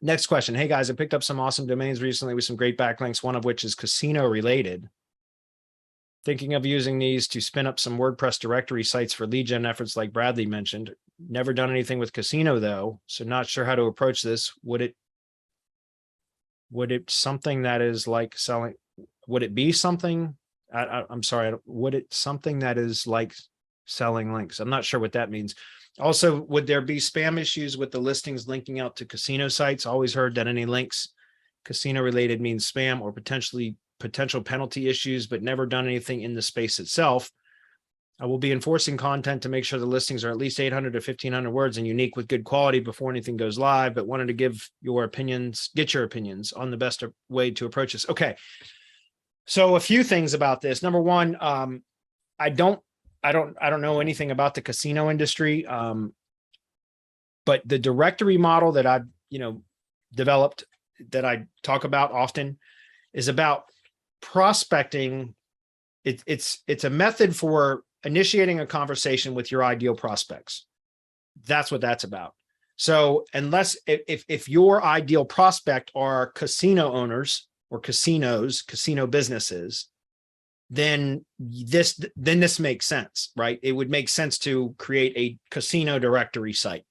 Next question. Hey guys, I picked up some awesome domains recently with some great backlinks, one of which is casino related. Thinking of using these to spin up some WordPress directory sites for lead gen efforts like Bradley mentioned. Never done anything with casino though, so not sure how to approach this. Would it something that is like selling? Would it be something? I'm sorry. Would it something that is like selling links? I'm not sure what that means. Also, would there be spam issues with the listings linking out to casino sites? Always heard that any links casino related means spam or potential penalty issues, but never done anything in the space itself. I will be enforcing content to make sure the listings are at least 800 to 1500 words and unique with good quality before anything goes live, but wanted to get your opinions on the best way to approach this. Okay. So a few things about this. Number one, I don't know anything about the casino industry, but the directory model that I've developed that I talk about often is about prospecting. It's a method for initiating a conversation with your ideal prospects. That's what that's about. So unless if your ideal prospect are casino owners or casino businesses, then this makes sense, right? It would make sense to create a casino directory site,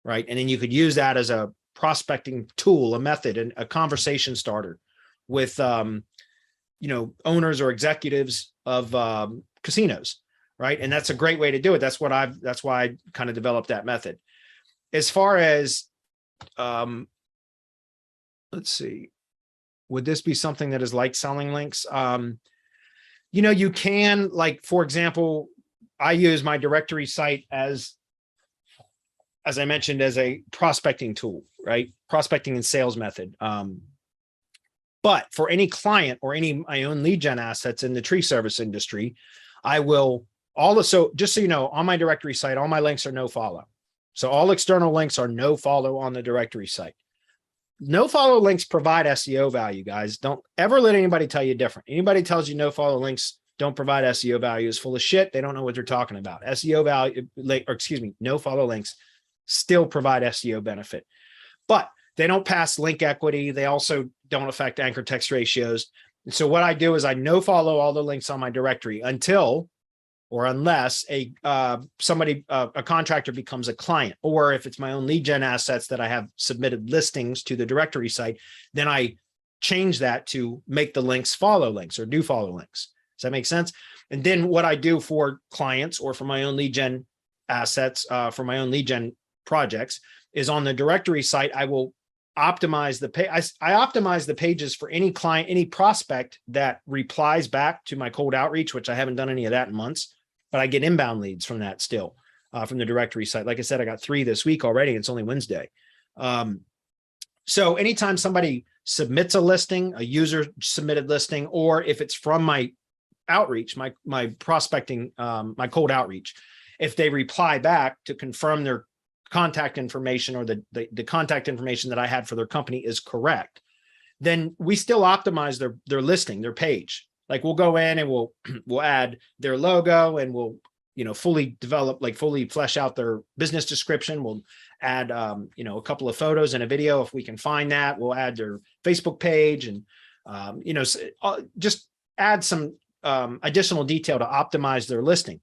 right? And then you could use that as a prospecting tool, a method, and a conversation starter with owners or executives of casinos, right? And that's a great way to do it. That's why I kind of developed that method. As far as let's see, would this be something that is like selling links? You can, like, for example, I use my directory site as I mentioned, as a prospecting tool, right? Prospecting and sales method. But for any client or any my own lead gen assets in the tree service industry, I will also, just so you know, on my directory site, all my links are no follow. So all external links are no follow on the directory site. No follow links provide SEO value, guys. Don't ever let anybody tell you different. Anybody tells you no follow links don't provide SEO value is full of shit. They don't know what they're talking about. SEO value, or excuse me, no follow links still provide SEO benefit, but they don't pass link equity. They also don't affect anchor text ratios. And so what I do is I no follow all the links on my directory until or unless a contractor becomes a client, or if it's my own lead gen assets that I have submitted listings to the directory site, then I change that to make the links follow links or do follow links. Does that make sense? And then what I do for clients or for my own lead gen assets, for my own lead gen projects, is on the directory site, I will optimize the page. I optimize the pages for any client, any prospect that replies back to my cold outreach, which I haven't done any of that in months, but I get inbound leads from that still, from the directory site. Like I said, I got 3 this week already. It's only Wednesday. So anytime somebody submits a listing, a user submitted listing, or if it's from my outreach, my prospecting, my cold outreach, if they reply back to confirm their contact information or the contact information that I had for their company is correct, then we still optimize their listing, their page. Like we'll go in and we'll add their logo and we'll, fully develop, like fully flesh out their business description. We'll add, a couple of photos and a video if we can find that. We'll add their Facebook page and, just add some additional detail to optimize their listing.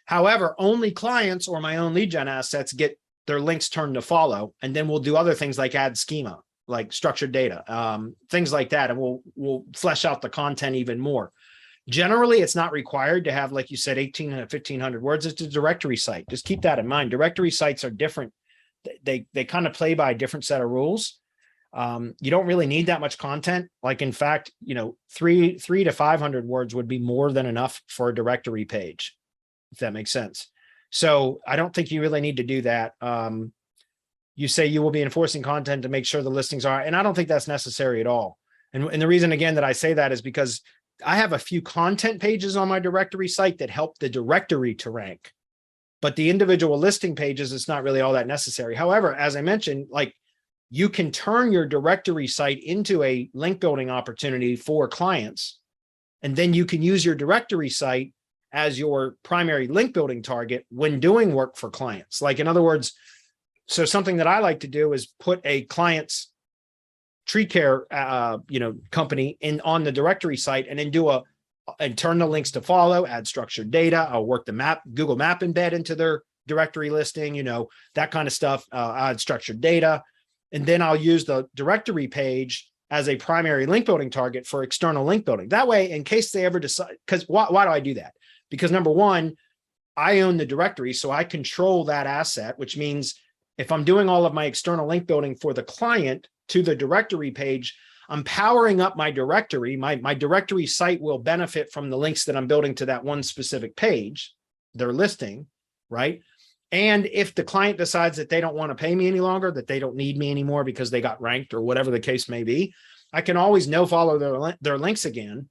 However, only clients or my own lead gen assets get their links turned to follow. And then we'll do other things like add schema, like structured data, things like that. And we'll flesh out the content even more. Generally, it's not required to have, like you said, 1,800 to 1,500 words. It's a directory site. Just keep that in mind. Directory sites are different. They kind of play by a different set of rules. You don't really need that much content. Like, in fact, 300 to 500 words would be more than enough for a directory page, if that makes sense. So I don't think you really need to do that. You say you will be enforcing content to make sure the listings are, and I don't think that's necessary at all. And the reason, again, that I say that is because I have a few content pages on my directory site that help the directory to rank, but the individual listing pages, it's not really all that necessary. However, as I mentioned, like, you can turn your directory site into a link building opportunity for clients, and then you can use your directory site as your primary link building target when doing work for clients. Like, in other words, So something that I like to do is put a client's tree care, company on the directory site, and then and turn the links to follow, add structured data. I'll work the Google Map embed into their directory listing, that kind of stuff. Add structured data. And then I'll use the directory page as a primary link building target for external link building. That way, in case they ever decide, because why do I do that? Because number one, I own the directory, so I control that asset, which means if I'm doing all of my external link building for the client to the directory page, I'm powering up my directory. My directory site will benefit from the links that I'm building to that one specific page, their listing, right? And if the client decides that they don't want to pay me any longer, that they don't need me anymore because they got ranked or whatever the case may be, I can always no follow their links again,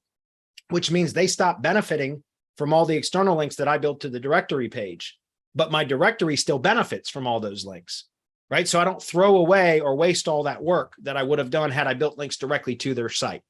which means they stop benefiting from all the external links that I built to the directory page, but my directory still benefits from all those links, right? So I don't throw away or waste all that work that I would have done had I built links directly to their site.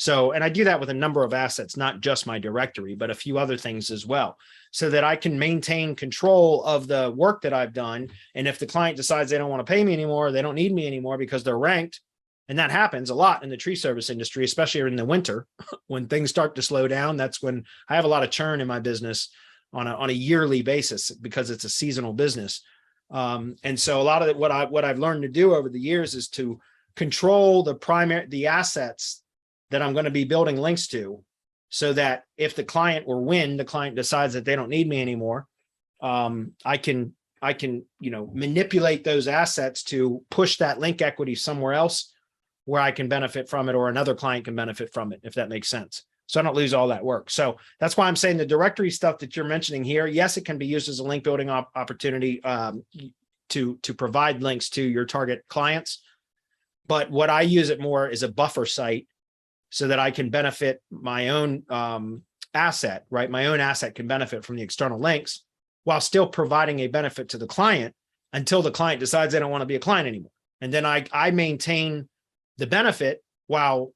So, and I do that with a number of assets, not just my directory, but a few other things as well, so that I can maintain control of the work that I've done. And if the client decides they don't want to pay me anymore, they don't need me anymore because they're ranked, and that happens a lot in the tree service industry, especially in the winter when things start to slow down. That's when I have a lot of churn in my business on a yearly basis because it's a seasonal business. And so a lot of what I've learned to do over the years is to control the assets that I'm going to be building links to, so that if the client the client decides that they don't need me anymore, I can manipulate those assets to push that link equity somewhere else where I can benefit from it, or another client can benefit from it, if that makes sense. So I don't lose all that work. So that's why I'm saying the directory stuff that you're mentioning here, yes, it can be used as a link building opportunity to provide links to your target clients. But what I use it more is a buffer site, so that I can benefit my own asset, right? My own asset can benefit from the external links while still providing a benefit to the client until the client decides they don't want to be a client anymore. And then I maintain the benefit while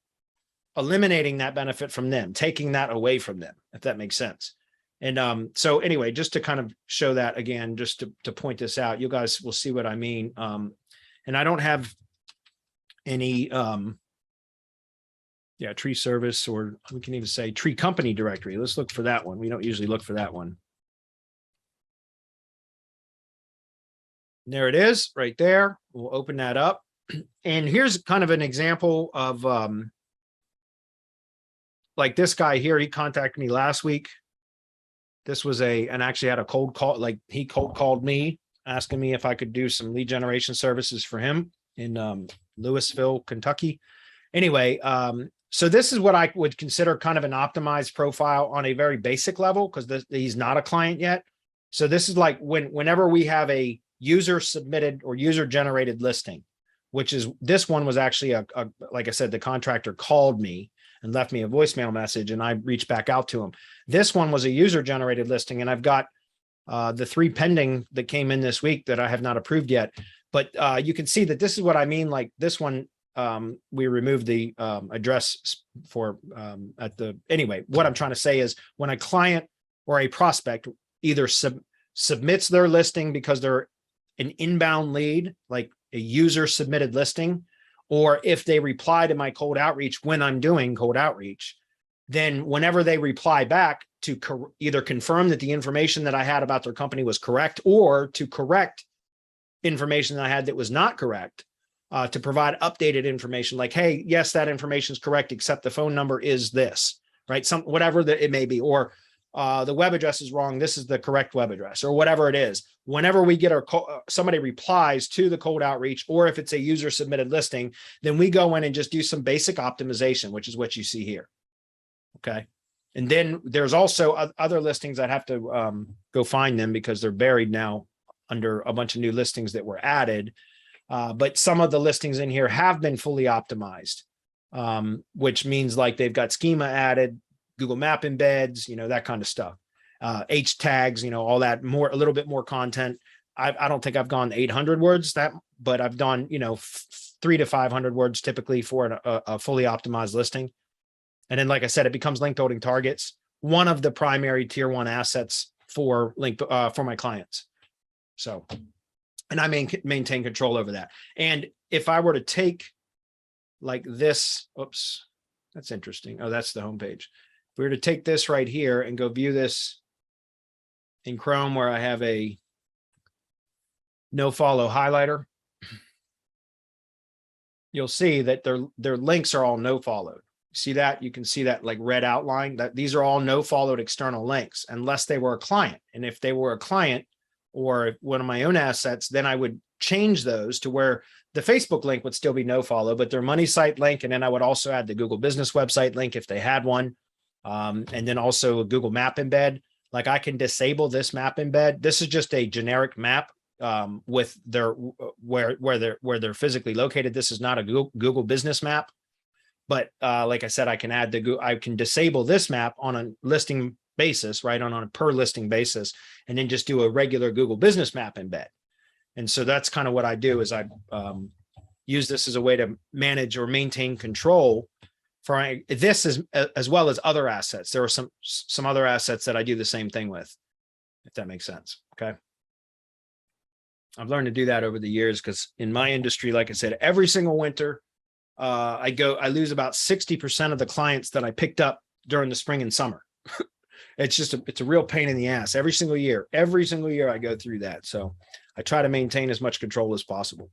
eliminating that benefit from them, taking that away from them, if that makes sense. And so anyway, just to kind of show that again, just to point this out, you guys will see what I mean. And I don't have any, tree service, or we can even say tree company directory. Let's look for that one. We don't usually look for that one. There it is right there. We'll open that up. And here's kind of an example of like this guy here. He contacted me last week. This was and actually had a cold call. Like he cold called me asking me if I could do some lead generation services for him in Louisville, Kentucky. Anyway, so this is what I would consider kind of an optimized profile on a very basic level, because he's not a client yet. So this is like whenever we have a user submitted or user generated listing, which is, this one was actually like I said, the contractor called me and left me a voicemail message, and I reached back out to him. This one was a user generated listing, and I've got the 3 pending that came in this week that I have not approved yet. But you can see that this is what I mean. Like this one, we removed the address for anyway, what I'm trying to say is when a client or a prospect either submits their listing because they're an inbound lead, like a user submitted listing, or if they reply to my cold outreach when I'm doing cold outreach, then whenever they reply back to either confirm that the information that I had about their company was correct, or to correct information that I had that was not correct, to provide updated information like, hey, yes, that information is correct, except the phone number is this, right? Whatever that it may be, or the web address is wrong, this is the correct web address, or whatever it is. Whenever we get somebody replies to the cold outreach, or if it's a user submitted listing, then we go in and just do some basic optimization, which is what you see here. Okay. And then there's also other listings. I'd have to go find them because they're buried now under a bunch of new listings that were added. But some of the listings in here have been fully optimized, which means like they've got schema added, Google Map embeds, that kind of stuff. H tags, all that, a little bit more content. I don't think I've gone 800 words but I've done, 300 to 500 words typically for a fully optimized listing. And then, like I said, it becomes link building targets, one of the primary tier 1 assets for my clients. So and I maintain control over that. And if I were to take like this, oops, that's interesting. Oh, that's the homepage. If we were to take this right here and go view this in Chrome, where I have a no follow highlighter, you'll see that their links are all no followed. See that? You can see that like red outline, that these are all no followed external links unless they were a client. And if they were a client or one of my own assets, then I would change those to where the Facebook link would still be no follow, but their money site link. And then I would also add the Google business website link if they had one. And then also a Google map embed. Like I can disable this map embed. This is just a generic map with their where they're physically located. This is not a Google business map. But like I said, I can I can disable this map on a listing basis, right? On a per listing basis, and then just do a regular Google business map embed. And so that's kind of what I do is I use this as a way to manage or maintain control for this as well as other assets. There are some other assets that I do the same thing with, if that makes sense. Okay. I've learned to do that over the years because in my industry, like I said, every single winter, I lose about 60% of the clients that I picked up during the spring and summer. It's a real pain in the ass every single year I go through that. So I try to maintain as much control as possible.